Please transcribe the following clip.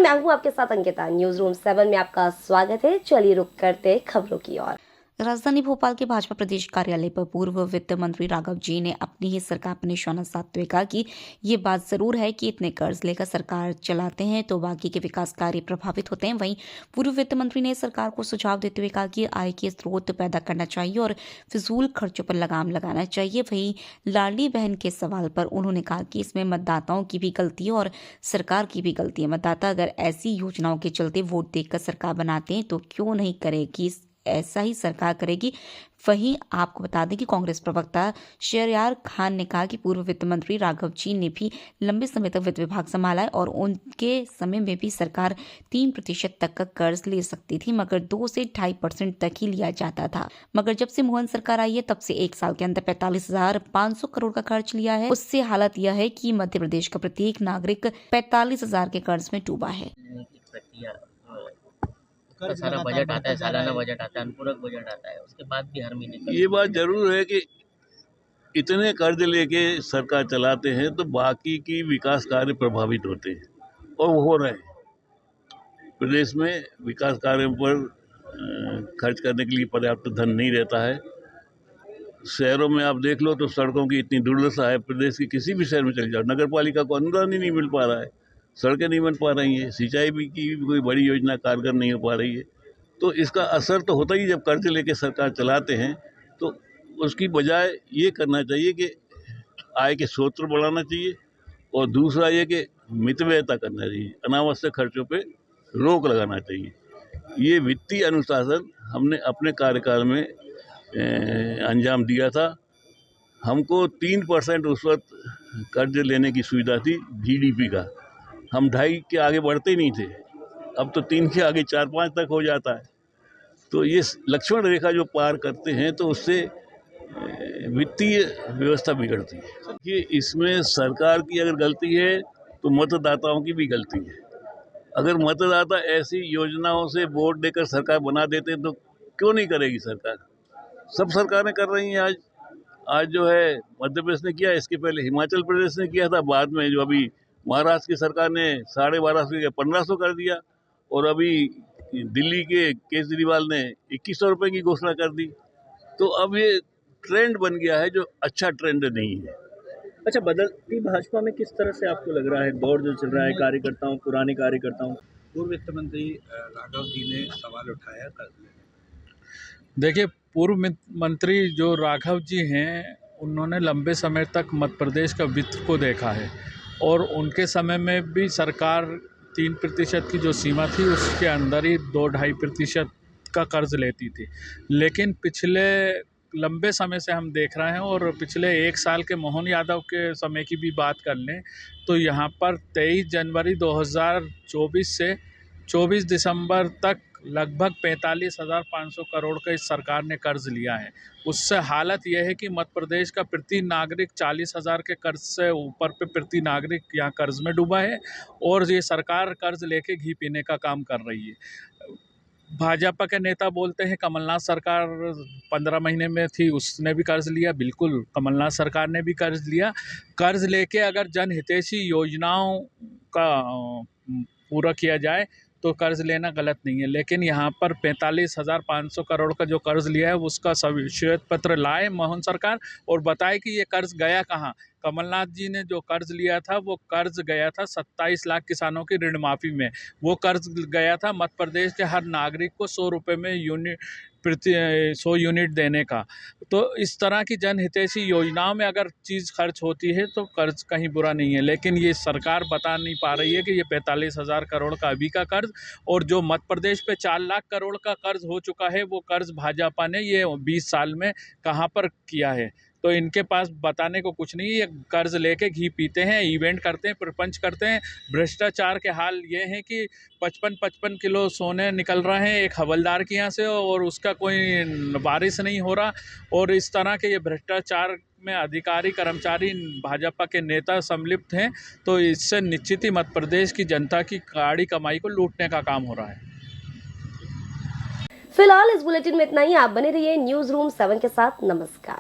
मैं हूं आपके साथ अंकिता। न्यूज रूम 7 में आपका स्वागत है। चलिए रुक करते खबरों की ओर। राजधानी भोपाल के भाजपा प्रदेश कार्यालय पर पूर्व वित्त मंत्री राघव जी ने अपनी ही सरकार पर निशाना साधते हुए कहा कि ये बात जरूर है कि इतने कर्ज लेकर सरकार चलाते हैं तो बाकी के विकास कार्य प्रभावित होते हैं। वहीं पूर्व वित्त मंत्री ने सरकार को सुझाव देते हुए कहा कि आय के स्रोत पैदा करना चाहिए और फिजूल खर्चों पर लगाम लगाना चाहिए। वहीं लाडली बहन के सवाल पर उन्होंने कहा कि इसमें मतदाताओं की भी गलती है और सरकार की भी गलती है। मतदाता अगर ऐसी योजनाओं के चलते वोट देकर सरकार बनाते हैं तो क्यों नहीं करेगी, ऐसा ही सरकार करेगी। वहीं आपको बता दें कि कांग्रेस प्रवक्ता शहरयार खान ने कहा कि पूर्व वित्त मंत्री राघव जी ने भी लंबे समय तक वित्त विभाग संभाला है और उनके समय में भी सरकार 3% तक का कर्ज ले सकती थी, मगर 2 से 2.5% तक ही लिया जाता था। मगर जब से मोहन सरकार आई है तब से 1 साल के अंदर 45,500 करोड़ का कर्ज लिया है। उससे हालत यह है कि मध्य प्रदेश का प्रत्येक नागरिक 45,000 के कर्ज में डूबा है। का सारा बजट आता है, सालाना बजट आता है, अनुपूरक बजट आता है, उसके बाद भी हर महीने ये बात जरूर है कि इतने कर्ज लेके सरकार चलाते हैं तो बाकी की विकास कार्य प्रभावित होते हैं और वो हो रहे हैं। प्रदेश में विकास कार्यों पर खर्च करने के लिए पर्याप्त धन नहीं रहता है। शहरों में आप देख लो तो सड़कों की इतनी दुर्दशा है। प्रदेश के किसी भी शहर में चले जाओ, नगर पालिका को अनुदान ही नहीं मिल पा रहा है, सड़कें नहीं बन पा रही हैं, सिंचाई भी की कोई बड़ी योजना कारगर नहीं हो पा रही है। तो इसका असर तो होता ही, जब कर्ज लेके सरकार चलाते हैं तो उसकी बजाय ये करना चाहिए कि आय के स्रोत बढ़ाना चाहिए और दूसरा ये कि मितव्ययता करना चाहिए, अनावश्यक खर्चों पे रोक लगाना चाहिए। ये वित्तीय अनुशासन हमने अपने कार्यकाल में अंजाम दिया था। हमको 3% उस वक्त कर्ज लेने की सुविधा थी जीडीपी का। हम 2.5 के आगे बढ़ते ही नहीं थे, अब तो 3 के आगे 4-5 तक हो जाता है। तो ये लक्ष्मण रेखा जो पार करते हैं तो उससे वित्तीय व्यवस्था बिगड़ती है। कि इसमें सरकार की अगर गलती है तो मतदाताओं की भी गलती है। अगर मतदाता ऐसी योजनाओं से वोट देकर सरकार बना देते तो क्यों नहीं करेगी सरकार? सब सरकारें कर रही हैं। आज जो है मध्य प्रदेश ने किया, इसके पहले हिमाचल प्रदेश ने किया था, बाद में जो अभी महाराष्ट्र की सरकार ने 1250 का 1500 कर दिया और अभी दिल्ली के केजरीवाल ने 2100 रुपये की घोषणा कर दी। तो अब ये ट्रेंड बन गया है जो अच्छा ट्रेंड नहीं है। अच्छा, बदलती भाजपा में किस तरह से आपको लग रहा है दौर जो चल रहा है कार्यकर्ताओं, पुराने कार्यकर्ताओं? पूर्व वित्त मंत्री राघव जी ने सवाल उठाया कर्ज लेने। देखिए, पूर्व मंत्री जो राघव जी हैं, उन्होंने लंबे समय तक मध्य प्रदेश का वित्त को देखा है और उनके समय में भी सरकार 3% की जो सीमा थी उसके अंदर ही 2-2.5% का कर्ज लेती थी। लेकिन पिछले लंबे समय से हम देख रहे हैं और पिछले 1 साल के मोहन यादव के समय की भी बात कर लें तो यहाँ पर 23 जनवरी 2024 से 24 दिसंबर तक लगभग 45,500 करोड़ का इस सरकार ने कर्ज लिया है। उससे हालत यह है कि मध्य प्रदेश का प्रति नागरिक 40,000 के कर्ज से ऊपर पे प्रति नागरिक यहाँ कर्ज में डूबा है और ये सरकार कर्ज लेके घी पीने का काम कर रही है। भाजपा के नेता बोलते हैं कमलनाथ सरकार 15 महीने में थी, उसने भी कर्ज लिया। बिल्कुल, कमलनाथ सरकार ने भी कर्ज लिया। कर्ज लेके अगर जनहितैषी योजनाओं का पूरा किया जाए तो कर्ज लेना गलत नहीं है, लेकिन यहाँ पर 45,500 करोड़ का जो कर्ज लिया है उसका श्वेत पत्र लाए मोहन सरकार और बताए कि ये कर्ज गया कहाँ। कमलनाथ जी ने जो कर्ज लिया था वो कर्ज गया था 27 लाख किसानों की ऋण माफ़ी में। वो कर्ज गया था मध्य प्रदेश के हर नागरिक को 100 रुपये में प्रति 100 यूनिट देने का। तो इस तरह की जनहितैषी योजनाओं में अगर चीज़ खर्च होती है तो कर्ज कहीं बुरा नहीं है, लेकिन ये सरकार बता नहीं पा रही है कि ये 45,000 करोड़ का अभी का कर्ज और जो मध्य प्रदेश पे 4 लाख करोड़ का कर्ज हो चुका है वो कर्ज भाजपा ने ये 20 साल में कहाँ पर किया है। तो इनके पास बताने को कुछ नहीं, ये कर्ज लेके घी पीते हैं, इवेंट करते हैं, प्रपंच करते हैं। भ्रष्टाचार के हाल ये हैं कि 55 किलो सोने निकल रहे हैं एक हवलदार के यहाँ से और उसका कोई वारिस नहीं हो रहा। और इस तरह के ये भ्रष्टाचार में अधिकारी कर्मचारी भाजपा के नेता सम्मिलित हैं, तो इससे निश्चित ही मध्य प्रदेश की जनता की काड़ी कमाई को लूटने का काम हो रहा है। फिलहाल इस बुलेटिन में इतना ही। आप बने रहिए न्यूज रूम 7 के साथ। नमस्कार।